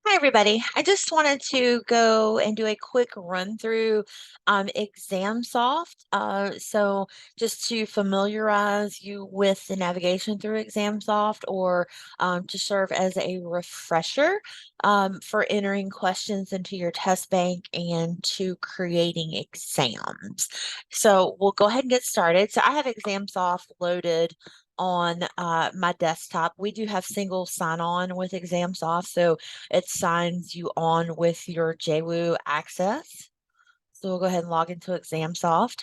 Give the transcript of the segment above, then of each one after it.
Hi, everybody. I just wanted to go and do a quick run through Examsoft. So just to familiarize you with the navigation through Examsoft or to serve as a refresher for entering questions into your test bank and to creating exams. So we'll go ahead and get started. So I have Examsoft loaded on my desktop. We do have single sign-on with Examsoft, so it signs you on with your JWU access. So we'll go ahead and log into Examsoft.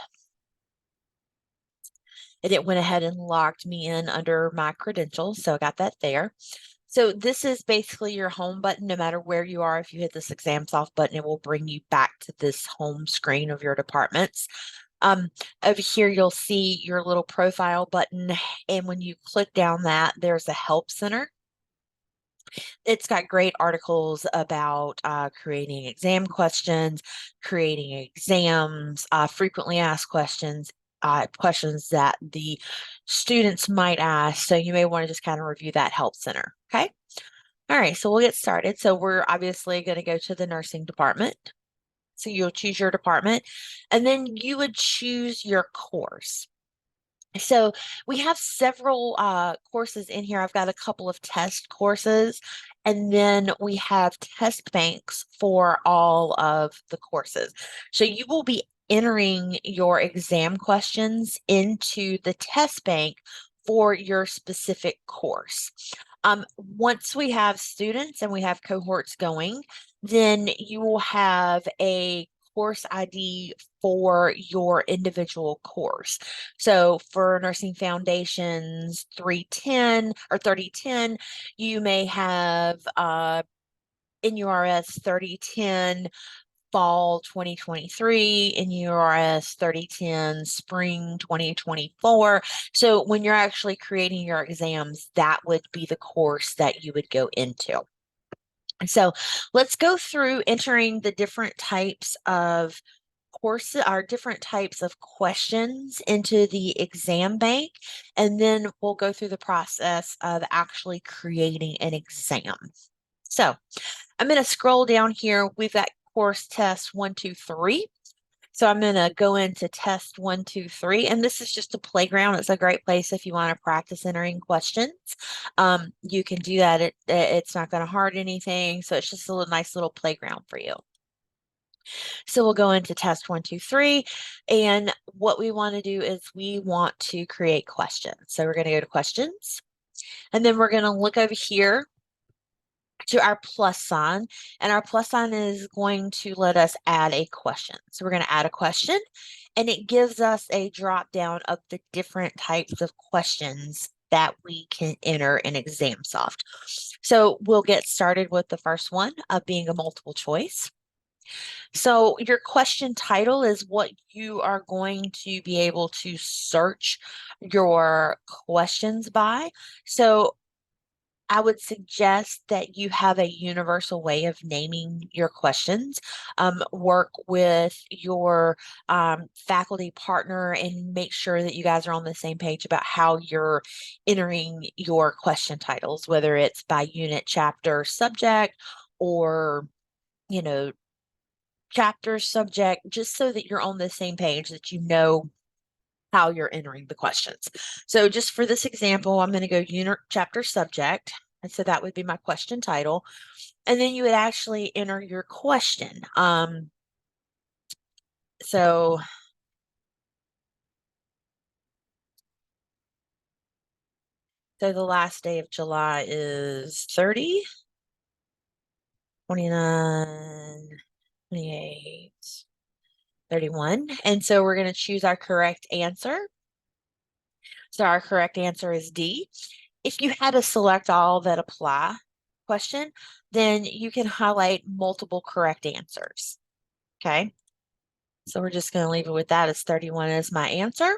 And it went ahead and logged me in under my credentials, so I got that there. So this is basically your home button. No matter where you are, if you hit this Examsoft button, it will bring you back to this home screen of your departments. Over here, you'll see your little profile button, and when you click down that, there's a help center. It's got great articles about creating exam questions, creating exams, frequently asked questions, questions that the students might ask. So you may want to just kind of review that help center. Okay. All right. So we'll get started. So we're obviously going to go to the nursing department. So you'll choose your department and then you would choose your course. So we have several courses in here. I've got a couple of test courses, and then we have test banks for all of the courses. So you will be entering your exam questions into the test bank for your specific course. Once we have students and we have cohorts going, then you will have a course ID for your individual course. So for Nursing Foundations 310 or 3010, you may have NURS 3010 fall 2023, NURS 3010 spring 2024. So when you're actually creating your exams, that would be the course that you would go into. And so let's go through entering the different types of courses or different types of questions into the exam bank, and then we'll go through the process of actually creating an exam. So I'm going to scroll down here. We've got course test 1, 2, 3. So I'm going to go into test 1, 2, 3, and this is just a playground. It's a great place if you want to practice entering questions. You can do that. It's not going to hurt anything. So it's just a nice little playground for you. So we'll go into test 1, 2, 3. And what we want to do is we want to create questions. So we're going to go to questions, and then we're going to look over here to our plus sign, and our plus sign is going to let us add a question. So we're going to add a question, and it gives us a drop down of the different types of questions that we can enter in Examsoft. So we'll get started with the first one of being a multiple choice. So your question title is what you are going to be able to search your questions by. So I would suggest that you have a universal way of naming your questions. Work with your faculty partner and make sure that you guys are on the same page about how you're entering your question titles, whether it's by unit, chapter, subject, or, you know, chapter, subject, just so that you're on the same page, that you know how you're entering the questions. So just for this example, I'm going to go unit, chapter, subject. And so that would be my question title. And then you would actually enter your question. So the last day of July is 30, 29, 28, 31. And so we're going to choose our correct answer. So our correct answer is D. If you had a select all that apply question, then you can highlight multiple correct answers. Okay. So we're just going to leave it with that as 31 as my answer.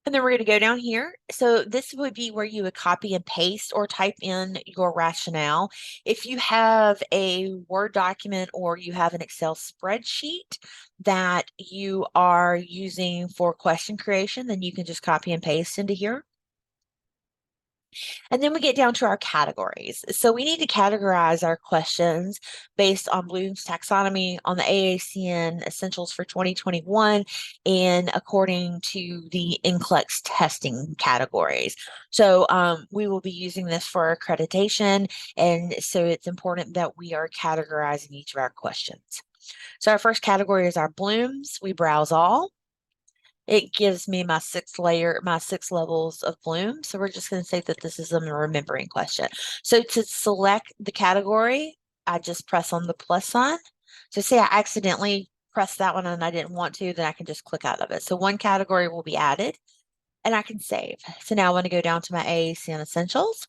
And then we're going to go down here. So this would be where you would copy and paste or type in your rationale. If you have a Word document or you have an Excel spreadsheet that you are using for question creation, then you can just copy and paste into here. And then we get down to our categories. So we need to categorize our questions based on Bloom's taxonomy, on the AACN Essentials for 2021, and according to the NCLEX testing categories. So we will be using this for accreditation, and so it's important that we are categorizing each of our questions. So our first category is our Blooms. We browse all. It gives me my my 6 levels of bloom. So we're just going to say that this is a remembering question. So to select the category, I just press on the plus sign. So say I accidentally pressed that one and I didn't want to, then I can just click out of it. So one category will be added and I can save. So now I want to go down to my AACN Essentials.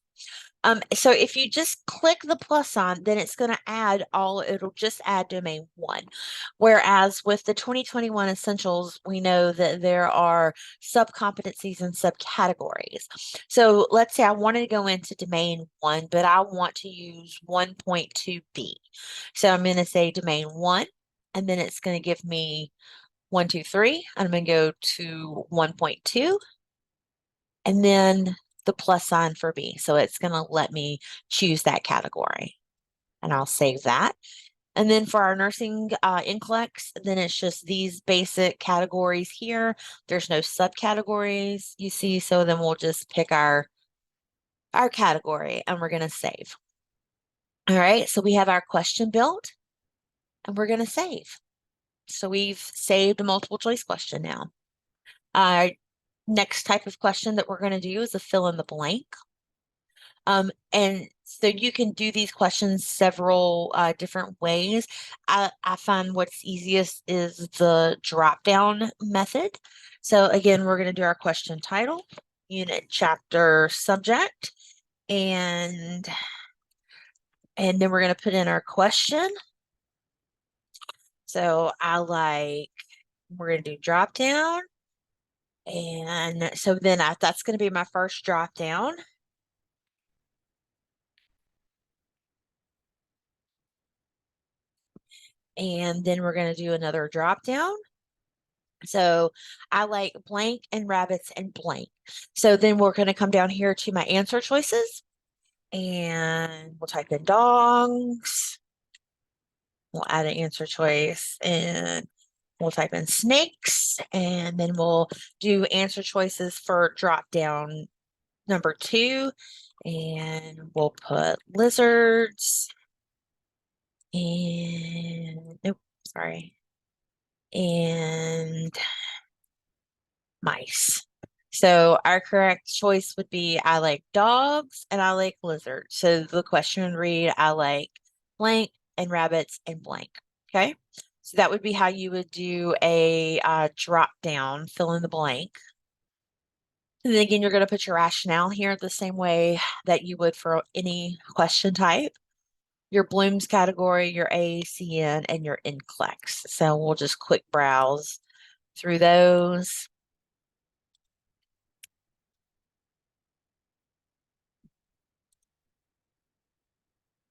So if you just click the plus sign, then it's going to it'll just add domain 1. Whereas with the 2021 essentials, we know that there are sub-competencies and subcategories. So let's say I wanted to go into domain 1, but I want to use 1.2b. So I'm going to say domain 1, and then it's going to give me 1, 2, 3. I'm going to go to 1.2, and then the plus sign for B. So it's going to let me choose that category, and I'll save that. And then for our nursing NCLEX, then it's just these basic categories here. There's no subcategories, you see, so then we'll just pick our category and we're going to save. All right, so we have our question built and we're going to save. So we've saved a multiple choice question now. Our next type of question that we're going to do is a fill in the blank. And so you can do these questions several different ways. I find what's easiest is the drop down method. So again, we're going to do our question title, unit, chapter, subject, and then we're going to put in our question. So we're going to do drop down. And so then that's going to be my first drop down. And then we're going to do another drop down. So I like blank and rabbits and blank. So then we're going to come down here to my answer choices and we'll type in dogs. We'll add an answer choice and we'll type in snakes, and then we'll do answer choices for drop down number 2, and we'll put lizards and and mice. So our correct choice would be I like dogs and I like lizards. So the question would read I like blank and rabbits and blank. Okay. So that would be how you would do a drop down, fill in the blank. And then again, you're going to put your rationale here the same way that you would for any question type. Your Bloom's category, your AACN, and your NCLEX. So we'll just quick browse through those.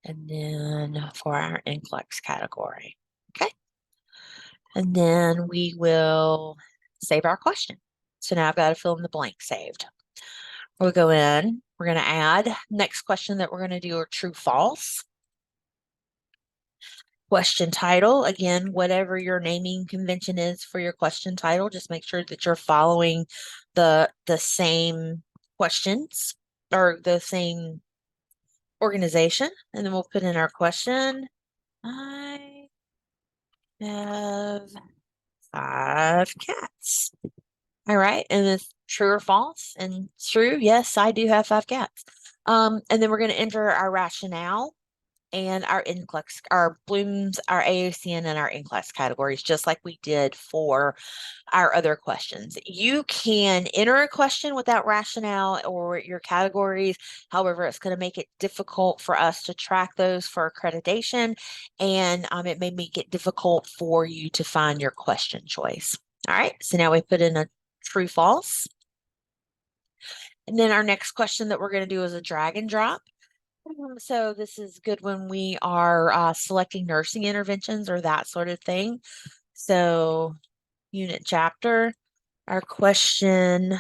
And then for our NCLEX category. Okay. And then we will save our question. So now I've got to fill in the blank saved. We'll go in, we're going to add. Next question that we're going to do are true, false. Question title, again, whatever your naming convention is for your question title, just make sure that you're following the same questions or the same organization. And then we'll put in our question. I have 5 cats. All right. And it's true or false? And true, yes, I do have 5 cats. And then we're going to enter our rationale and our NCLEX, our Bloom's, our AACN, and our NCLEX categories, just like we did for our other questions. You can enter a question without rationale or your categories. However, it's going to make it difficult for us to track those for accreditation, and it may make it difficult for you to find your question choice. All right, so now we put in a true, false. And then our next question that we're going to do is a drag and drop. So this is good when we are selecting nursing interventions or that sort of thing. So unit, chapter, our question,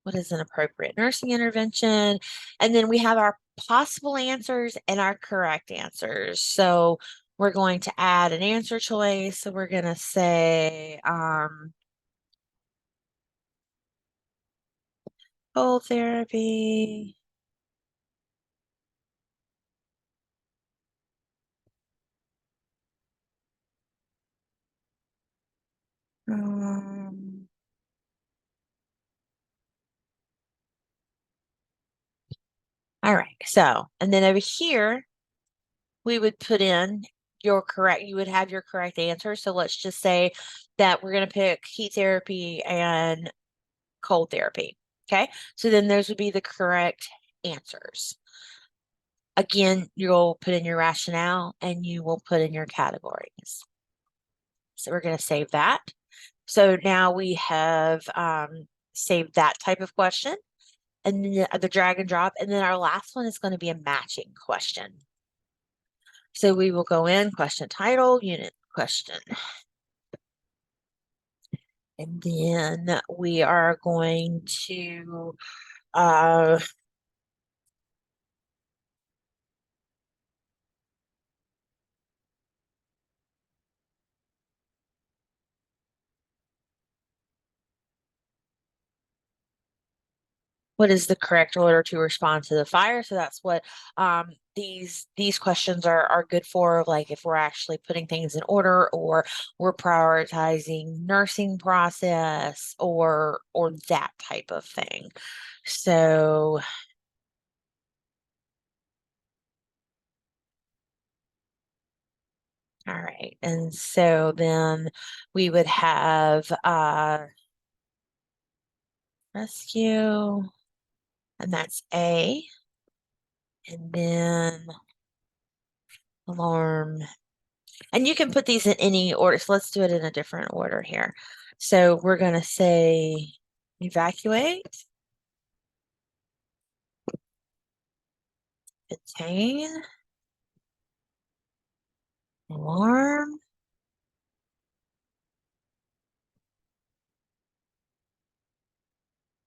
what is an appropriate nursing intervention? And then we have our possible answers and our correct answers. So we're going to add an answer choice. So we're going to say cold therapy. Um, all right. So, and then over here, we would put in you would have your correct answer. So let's just say that we're going to pick heat therapy and cold therapy. Okay. So then those would be the correct answers. Again, you'll put in your rationale and you will put in your categories. So we're going to save that. So now we have saved that type of question and then the drag and drop. And then our last one is going to be a matching question. So we will go in question title, unit question. And then we are going to what is the correct order to respond to the fire? So that's what these questions are good for, like if we're actually putting things in order or we're prioritizing nursing process or that type of thing. So all right, and so then we would have rescue, and that's A, and then alarm. And you can put these in any order. So let's do it in a different order here. So we're going to say evacuate, contain, alarm,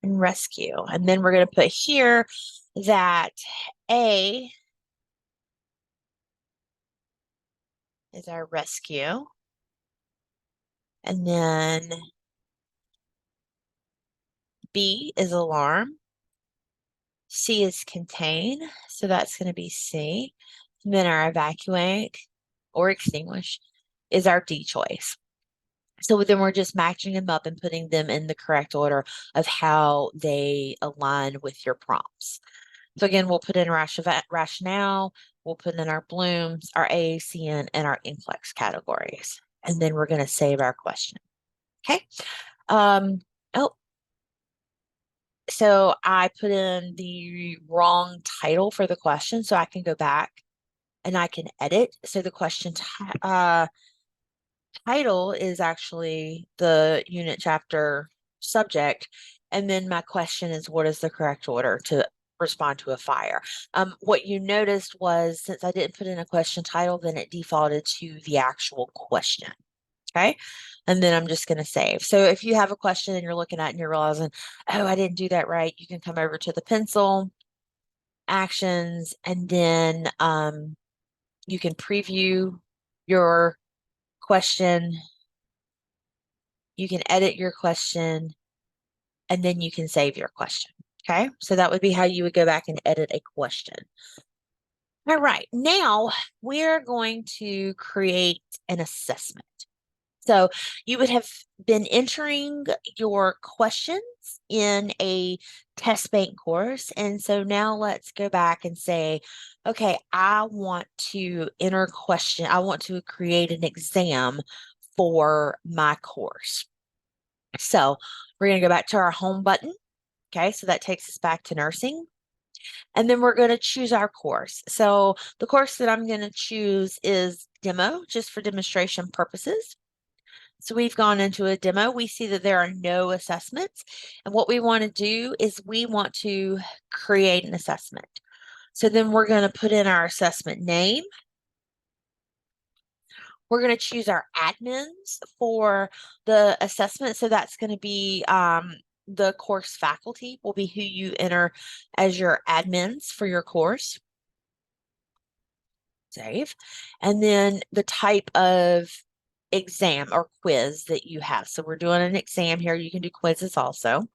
and rescue. And then we're going to put here that A is our rescue. And then B is alarm. C is contain. So that's going to be C. And then our evacuate or extinguish is our D choice. So then we're just matching them up and putting them in the correct order of how they align with your prompts. So again, we'll put in rationale, we'll put in our blooms, our AACN, and our NCLEX categories. And then we're going to save our question. Okay. Oh, so I put in the wrong title for the question, so I can go back and I can edit. So the question title is actually the unit chapter subject. And then my question is, what is the correct order to respond to a fire? What you noticed was since I didn't put in a question title, then it defaulted to the actual question. Okay. And then I'm just going to save. So if you have a question and you're looking at it and you're realizing, oh, I didn't do that right, you can come over to the pencil actions and then you can preview your question. You can edit your question and then you can save your question. Okay. So that would be how you would go back and edit a question. All right. Now we're going to create an assessment. So you would have been entering your questions in a test bank course. And so now let's go back and say, okay, I want to enter question. I want to create an exam for my course. So we're going to go back to our home button. Okay, so that takes us back to nursing. And then we're going to choose our course. So the course that I'm going to choose is demo, just for demonstration purposes. So we've gone into a demo. We see that there are no assessments. And what we want to do is we want to create an assessment. So then we're going to put in our assessment name. We're going to choose our admins for the assessment. So that's going to be the course faculty will be who you enter as your admins for your course. Save. And then the type of exam or quiz that you have. So we're doing an exam here. You can do quizzes also.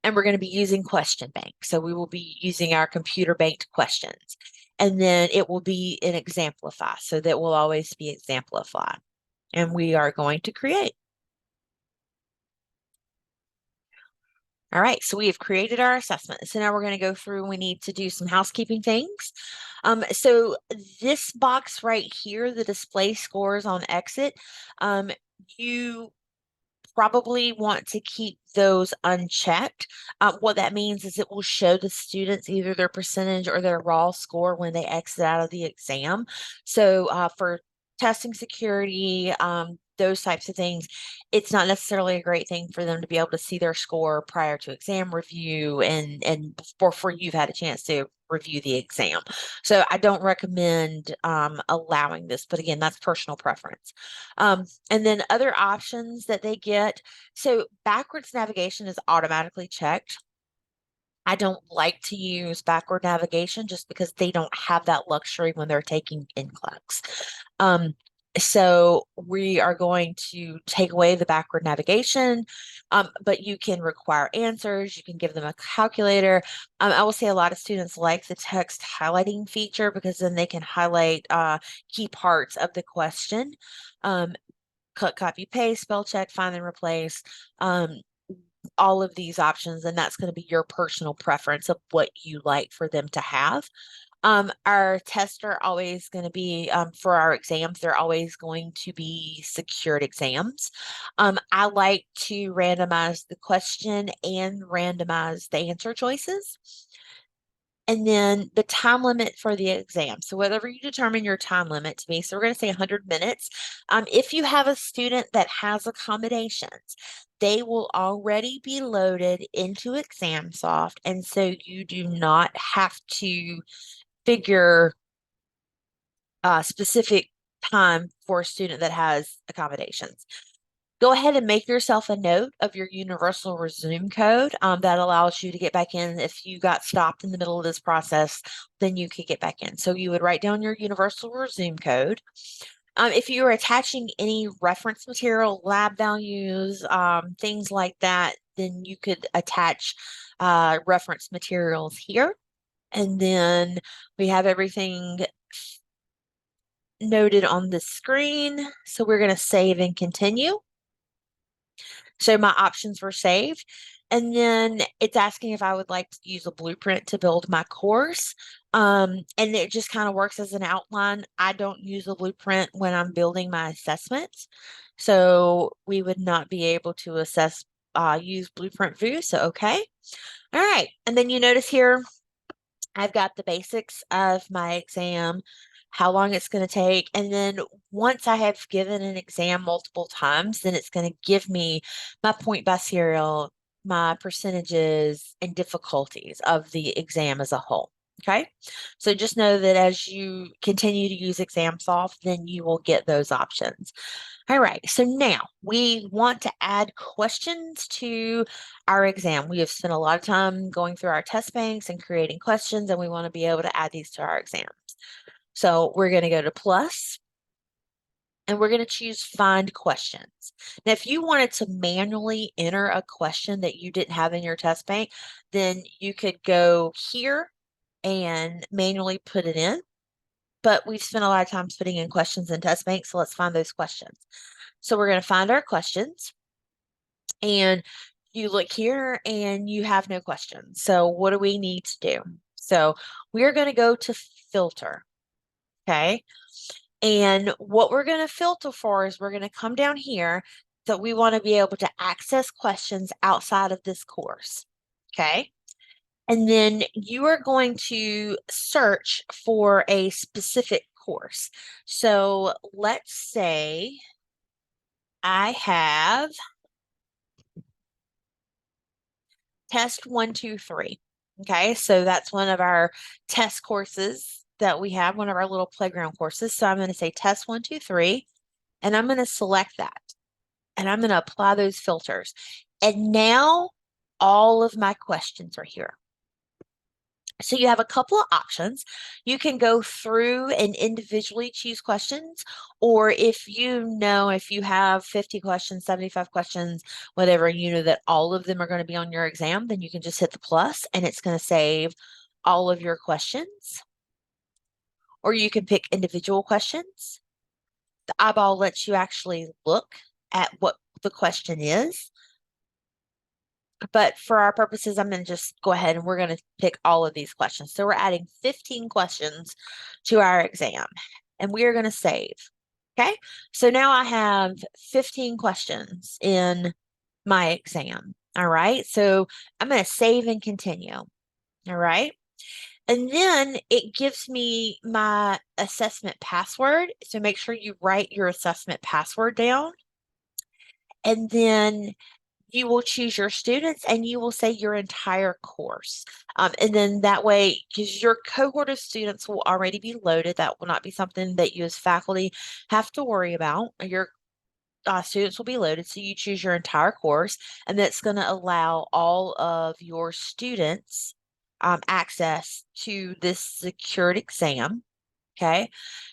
And we're going to be using question bank. So we will be using our computer banked questions. And then it will be in Examplify. So that will always be Examplify. And we are going to create. All right, so we have created our assessment. So now we're going to go through and we need to do some housekeeping things. So this box right here, the display scores on exit, you probably want to keep those unchecked. What that means is it will show the students either their percentage or their raw score when they exit out of the exam. So for testing security, those types of things, it's not necessarily a great thing for them to be able to see their score prior to exam review and before you've had a chance to review the exam. So I don't recommend allowing this, but again, that's personal preference. And then other options that they get. So backwards navigation is automatically checked. I don't like to use backward navigation just because they don't have that luxury when they're taking NCLEX. So we are going to take away the backward navigation, but you can require answers. You can give them a calculator. I will say a lot of students like the text highlighting feature because then they can highlight key parts of the question. Cut, copy, paste, spell check, find and replace. All of these options, and that's going to be your personal preference of what you like for them to have. Our tests are always going to be, for our exams, they're always going to be secured exams. I like to randomize the question and randomize the answer choices. And then the time limit for the exam. So whatever you determine your time limit to be, so we're going to say 100 minutes. If you have a student that has accommodations, they will already be loaded into Examsoft. And so you do not have to figure a specific time for a student that has accommodations. Go ahead and make yourself a note of your universal resume code. That allows you to get back in. If you got stopped in the middle of this process, then you could get back in. So you would write down your universal resume code. If you are attaching any reference material, lab values, things like that, then you could attach reference materials here. And then we have everything noted on the screen. So we're going to save and continue. So my options were saved. And then it's asking if I would like to use a blueprint to build my course. And it just kind of works as an outline. I don't use a blueprint when I'm building my assessments. So we would not be able to use blueprint view. So, okay. All right. And then you notice here, I've got the basics of my exam, how long it's going to take. And then once I have given an exam multiple times, then it's going to give me my point by serial, my percentages and difficulties of the exam as a whole. Okay. So just know that as you continue to use Examsoft, then you will get those options. All right, so now we want to add questions to our exam. We have spent a lot of time going through our test banks and creating questions, and we want to be able to add these to our exams. So we're going to go to plus, and we're going to choose find questions. Now, if you wanted to manually enter a question that you didn't have in your test bank, then you could go here and manually put it in. But we've spent a lot of time putting in questions in test bank, so let's find those questions. So we're going to find our questions, and you look here and you have no questions. So what do we need to do? So we're going to go to filter. Okay. And what we're going to filter for is we're going to come down here that we want to be able to access questions outside of this course. Okay. And then you are going to search for a specific course. So let's say I have test 1, 2, 3. Okay, so that's one of our test courses that we have, one of our little playground courses. So I'm going to say test 1, 2, 3, and I'm going to select that. And I'm going to apply those filters. And now all of my questions are here. So you have a couple of options. You can go through and individually choose questions, or if if you have 50 questions, 75 questions, whatever, you know that all of them are going to be on your exam, then you can just hit the plus and it's going to save all of your questions. Or you can pick individual questions. The eyeball lets you actually look at what the question is. But for our purposes, I'm going to just go ahead and we're going to pick all of these questions. So we're adding 15 questions to our exam and we are going to save. Okay. So now I have 15 questions in my exam. All right. So I'm going to save and continue. All right. And then it gives me my assessment password. So make sure you write your assessment password down. And then you will choose your students and you will say your entire course. And then that way, because your cohort of students will already be loaded, that will not be something that you as faculty have to worry about. Your students will be loaded. So you choose your entire course, and that's going to allow all of your students access to this secured exam. Okay.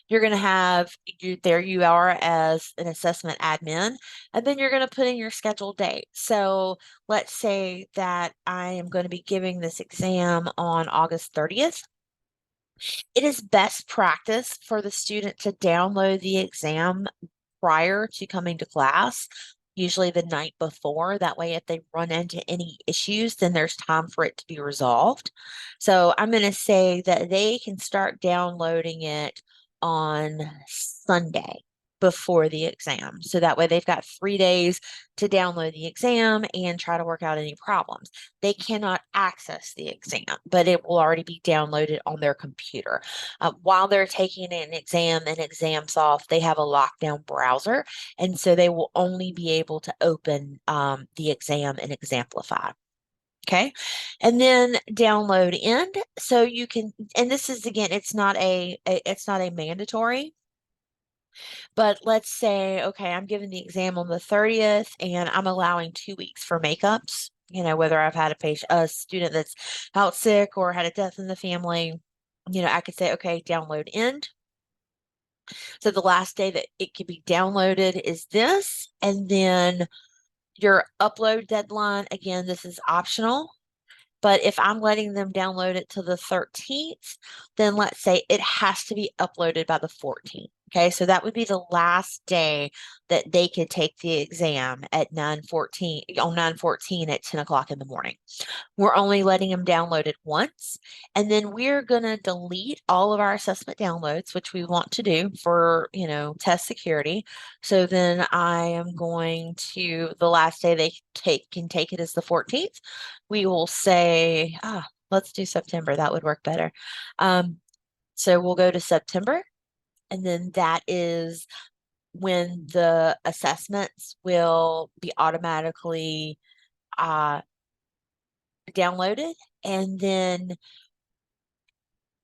You're going to have there you are as an assessment admin, and then you're going to put in your scheduled date. So let's say that I am going to be giving this exam on August 30th. It is best practice for the student to download the exam prior to coming to class, usually the night before. That way, if they run into any issues, then there's time for it to be resolved. So I'm going to say that they can start downloading it on Sunday before the exam. So that way they've got 3 days to download the exam and try to work out any problems. They cannot access the exam, but it will already be downloaded on their computer. While they're taking an exam in Examsoft, they have a lockdown browser, and so they will only be able to open the exam in Examplify. Okay. And then download end. So you can, and this is again, it's not a mandatory, but let's say, okay, I'm giving the exam on the 30th and I'm allowing 2 weeks for makeups, whether I've had a student that's out sick or had a death in the family, I could say, okay, download end. So the last day that it could be downloaded is this. And then your upload deadline, again, this is optional. But if I'm letting them download it to the 13th, then let's say it has to be uploaded by the 14th. Okay, so that would be the last day that they could take the exam at 9:14 on 9:14 at 10 o'clock in the morning. We're only letting them download it once. And then we're going to delete all of our assessment downloads, which we want to do for, test security. So then I am going to, the last day they can take it is the 14th. We will say, let's do September. That would work better. So we'll go to September. And then that is when the assessments will be automatically downloaded, and then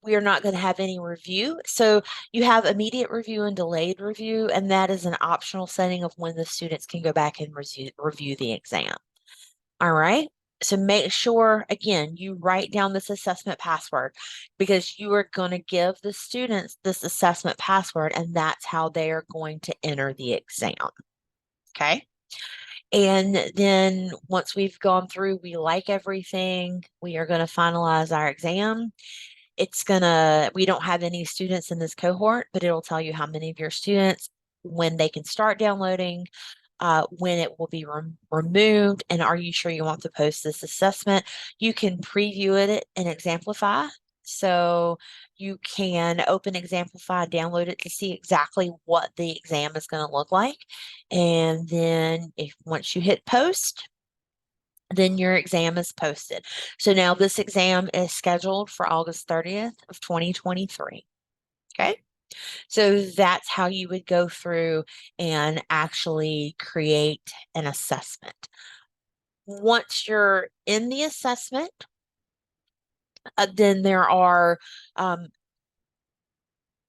we are not going to have any review. So you have immediate review and delayed review, and that is an optional setting of when the students can go back and review the exam. All right. So make sure, again, you write down this assessment password because you are going to give the students this assessment password, and that's how they are going to enter the exam. Okay. And then once we've gone through, we like everything, we are going to finalize our exam. We don't have any students in this cohort, but it'll tell you how many of your students, when they can start downloading, when it will be removed, and are you sure you want to post this assessment? You can preview it in Examplify. So you can open Examplify, download it to see exactly what the exam is going to look like. And then once you hit post, then your exam is posted. So now this exam is scheduled for August 30th of 2023. Okay. So that's how you would go through and actually create an assessment. Once you're in the assessment, then there are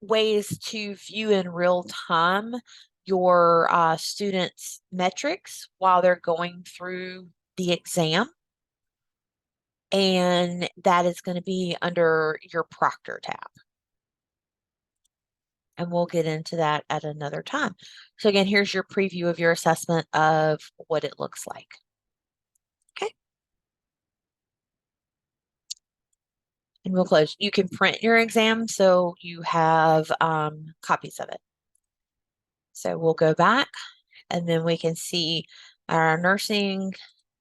ways to view in real time your students' metrics while they're going through the exam, and that is going to be under your proctor tab. And we'll get into that at another time. So again, here's your preview of your assessment of what it looks like. Okay. And we'll close. You can print your exam so you have copies of it. So we'll go back and then we can see our nursing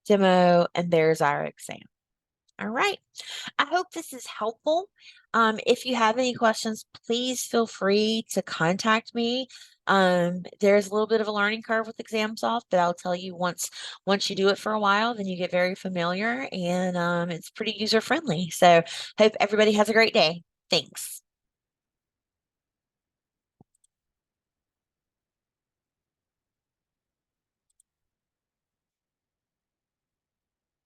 demo and there's our exam. All right. I hope this is helpful. If you have any questions, please feel free to contact me. There's a little bit of a learning curve with Examsoft, but I'll tell you once you do it for a while, then you get very familiar and it's pretty user friendly. So hope everybody has a great day. Thanks.